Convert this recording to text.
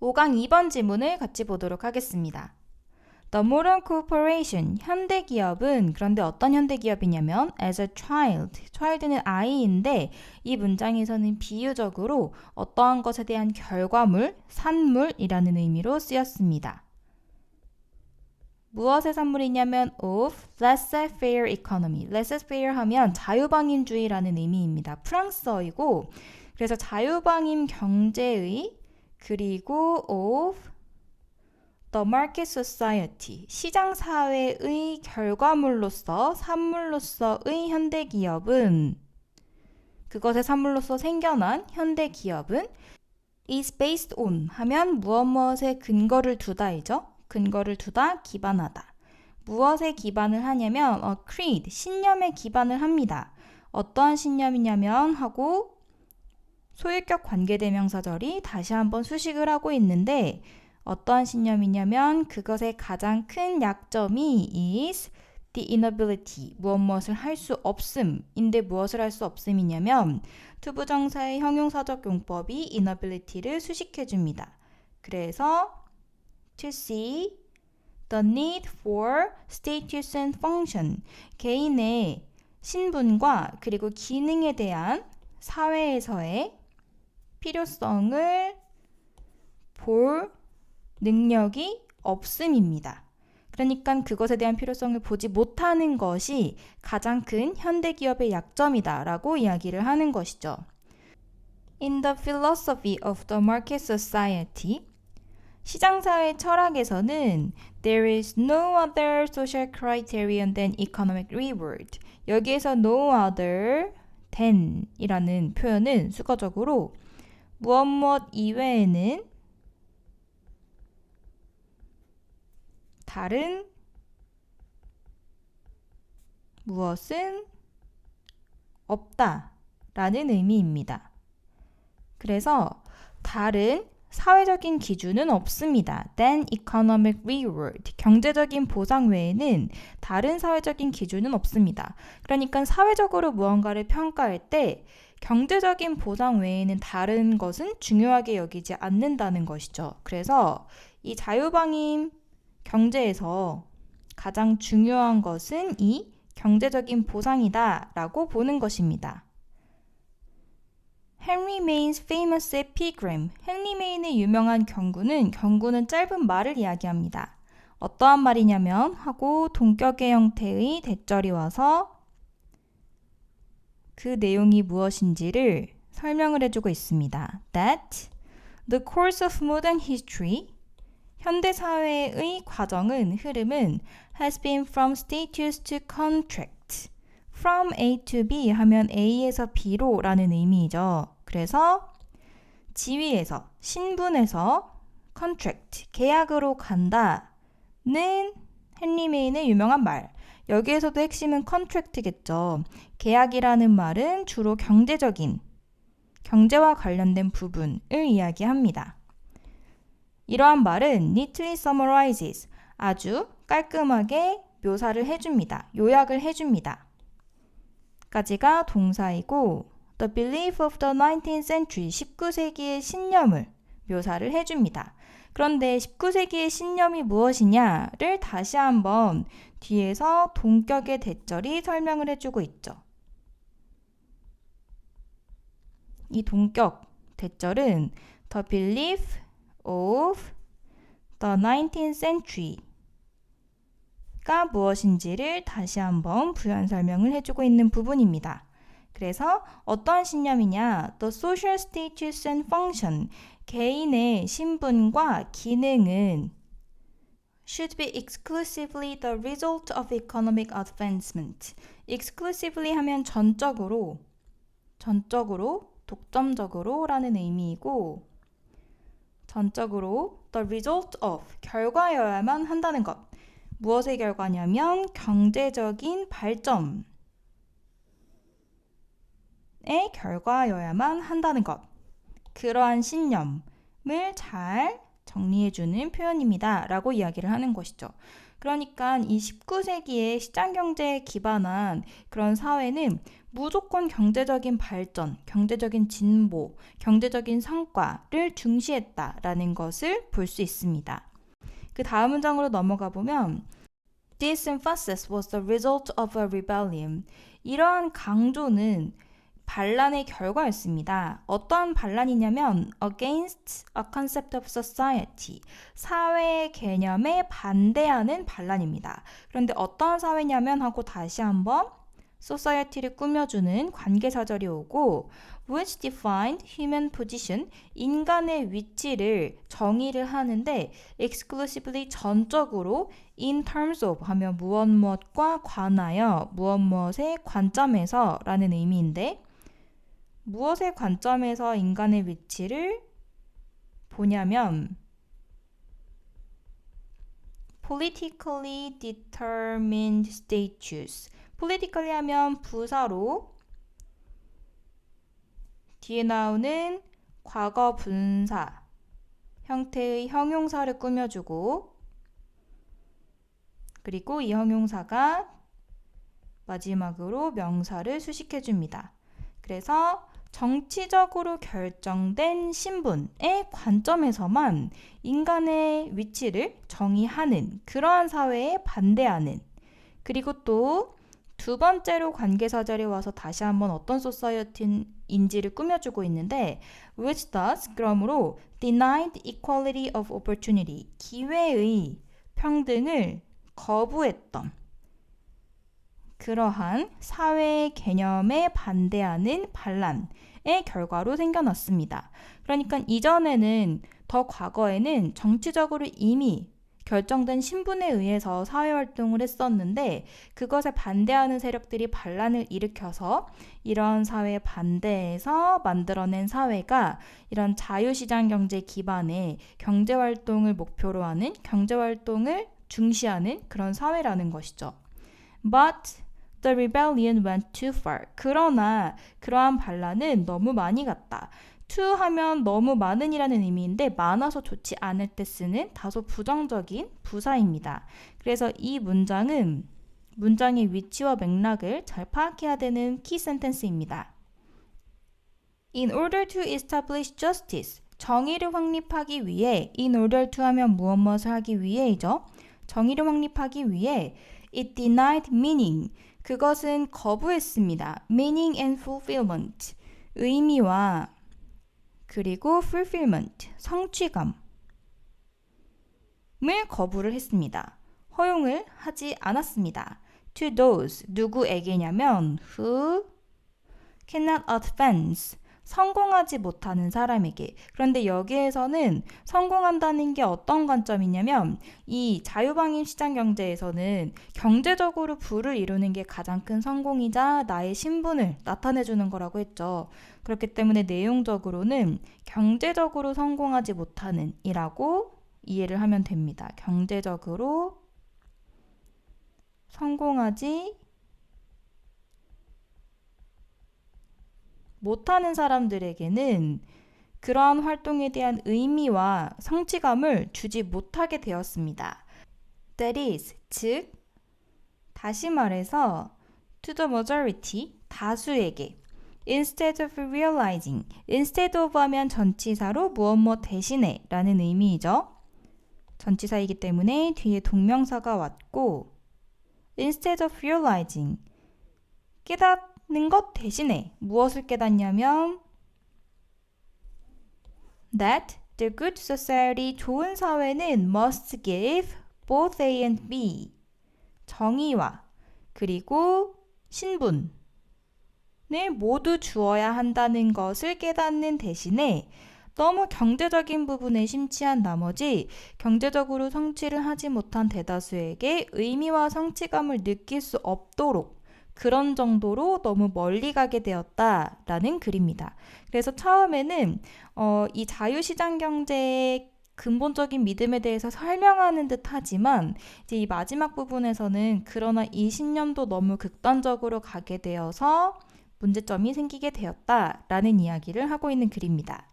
5강 2번 지문을 같이 보도록 하겠습니다. The modern corporation, 현대기업은 그런데 어떤 현대기업이냐면 as a child, child는 아이인데 이 문장에서는 비유적으로 어떠한 것에 대한 결과물, 산물이라는 의미로 쓰였습니다. 무엇의 산물이냐면 of laissez-faire economy. laissez-faire 하면 자유방임주의라는 의미입니다. 프랑스어이고 그래서 자유방임 경제의 그리고 of the market society, 시장사회의 결과물로서 산물로서의 현대기업은 그것의 산물로서 생겨난 현대기업은 is based on 하면 무엇에 근거를 두다이죠. 근거를 두다, 기반하다. 무엇에 기반을 하냐면 creed, 신념에 기반을 합니다. 어떠한 신념이냐면 하고 소유격 관계대명사절이 다시 한번 수식을 하고 있는데 어떠한 신념이냐면 그것의 가장 큰 약점이 is the inability, 무엇을 할 수 없음인데 무엇을 할 수 없음이냐면 투부정사의 형용사적 용법이 inability를 수식해줍니다. 그래서 to see the need for status and function, 개인의 신분과 그리고 기능에 대한 사회에서의 필요성을 볼 능력이 없음입니다. 그러니까 그것에 대한 필요성을 보지 못하는 것이 가장 큰 현대기업의 약점이다 라고 이야기를 하는 것이죠. In the philosophy of the market society, 시장사회 철학에서는 there is no other social criterion than economic reward. 여기에서 no other than 이라는 표현은 수거적으로 무엇 이외에는 다른 무엇은 없다 라는 의미입니다. 그래서 다른 사회적인 기준은 없습니다. than economic reward, 경제적인 보상 외에는 다른 사회적인 기준은 없습니다. 그러니까 사회적으로 무언가를 평가할 때 경제적인 보상 외에는 다른 것은 중요하게 여기지 않는다는 것이죠. 그래서 이 자유방임 경제에서 가장 중요한 것은 이 경제적인 보상이다 라고 보는 것입니다. 헨리 메인's famous epigram, 헨리 메인의 유명한 경구는 짧은 말을 이야기합니다. 어떠한 말이냐면 하고 동격의 형태의 대절이 와서 그 내용이 무엇인지를 설명을 해주고 있습니다. That the course of modern history, 현대사회의 흐름은 has been from status to contract. From A to B 하면 A에서 B로 라는 의미이죠. 그래서 지위에서, 신분에서 contract, 계약으로 간다는 헨리 메인의 유명한 말. 여기에서도 핵심은 contract겠죠. 계약이라는 말은 주로 경제와 관련된 부분을 이야기합니다. 이러한 말은 neatly summarizes, 아주 깔끔하게 묘사를 해줍니다. 요약을 해줍니다. 까지가 동사이고 the belief of the 19th century, 19세기의 신념을 묘사를 해줍니다. 그런데 19세기의 신념이 무엇이냐를 다시 한번 뒤에서 동격의 대절이 설명을 해주고 있죠. 이 동격 대절은 the belief of the 19th century 가 무엇인지를 다시 한번 부연 설명을 해주고 있는 부분입니다. 그래서 어떠한 신념이냐? The social status and function, 개인의 신분과 기능은 should be exclusively the result of economic advancement. exclusively 하면 전적으로, 독점적으로 라는 의미이고 전적으로 the result of, 결과여야만 한다는 것. 무엇의 결과냐면 경제적인 발전의 결과여야만 한다는 것. 그러한 신념을 잘 정리해주는 표현입니다. 라고 이야기를 하는 것이죠. 그러니까 이 19세기의 시장경제에 기반한 그런 사회는 무조건 경제적인 발전, 경제적인 진보, 경제적인 성과를 중시했다라는 것을 볼 수 있습니다. 그 다음 문장으로 넘어가 보면 This emphasis was the result of a rebellion. 이러한 강조는 반란의 결과였습니다. 어떠한 반란이냐면 against a concept of society. 사회의 개념에 반대하는 반란입니다. 그런데 어떠한 사회냐면 하고 다시 한번 society를 꾸며주는 관계사절이 오고 which defined human position, 인간의 위치를 정의를 하는데 exclusively 전적으로 in terms of 하면 무엇 무엇과 관하여 무엇 무엇의 관점에서 라는 의미인데 무엇의 관점에서 인간의 위치를 보냐면 politically determined status. politically 하면 부사로 뒤에 나오는 과거 분사 형태의 형용사를 꾸며주고 그리고 이 형용사가 마지막으로 명사를 수식해줍니다. 그래서 정치적으로 결정된 신분의 관점에서만 인간의 위치를 정의하는 그러한 사회에 반대하는 그리고 또 두 번째로 관계사절에 와서 다시 한번 어떤 society인지를 꾸며주고 있는데 which does 그러므로 denied equality of opportunity 기회의 평등을 거부했던 그러한 사회의 개념에 반대하는 반란의 결과로 생겨났습니다. 그러니까 이전에는 더 과거에는 정치적으로 이미 결정된 신분에 의해서 사회활동을 했었는데 그것에 반대하는 세력들이 반란을 일으켜서 이런 사회에 반대해서 만들어낸 사회가 이런 자유시장 경제 기반의 경제활동을 목표로 하는 경제활동을 중시하는 그런 사회라는 것이죠. But the rebellion went too far. 그러나 그러한 반란은 너무 많이 갔다. too 하면 너무 많은이라는 의미인데 많아서 좋지 않을 때 쓰는 다소 부정적인 부사입니다. 그래서 이 문장은 문장의 위치와 맥락을 잘 파악해야 되는 키 센텐스입니다. In order to establish justice. 정의를 확립하기 위해 in order to 하면 무엇을 하기 위해이죠. 정의를 확립하기 위해 it denied meaning. 그것은 거부했습니다. meaning and fulfillment. 의미와 그리고 fulfillment, 성취감을 거부를 했습니다. 허용을 하지 않았습니다. To those, 누구에게냐면 who cannot advance, 성공하지 못하는 사람에게. 그런데 여기에서는 성공한다는 게 어떤 관점이냐면 이 자유방임 시장 경제에서는 경제적으로 부를 이루는 게 가장 큰 성공이자 나의 신분을 나타내주는 거라고 했죠. 그렇기 때문에 내용적으로는 경제적으로 성공하지 못하는 이라고 이해를 하면 됩니다. 경제적으로 성공하지 못하는 사람들에게는 그러한 활동에 대한 의미와 성취감을 주지 못하게 되었습니다. That is, 즉, 다시 말해서 to the majority, 다수에게 instead of realizing, instead of 하면 전치사로 무엇 대신에 라는 의미이죠. 전치사이기 때문에 뒤에 동명사가 왔고 instead of realizing, 깨닫는 것 대신에 무엇을 깨닫냐면 that the good society, 좋은 사회는 must give both A and B, 정의와 그리고 신분을 모두 주어야 한다는 것을 깨닫는 대신에 너무 경제적인 부분에 심취한 나머지 경제적으로 성취를 하지 못한 대다수에게 의미와 성취감을 느낄 수 없도록 그런 정도로 너무 멀리 가게 되었다라는 글입니다. 그래서 처음에는 이 자유시장 경제의 근본적인 믿음에 대해서 설명하는 듯 하지만 이제 이 마지막 부분에서는 그러나 이 신념도 너무 극단적으로 가게 되어서 문제점이 생기게 되었다라는 이야기를 하고 있는 글입니다.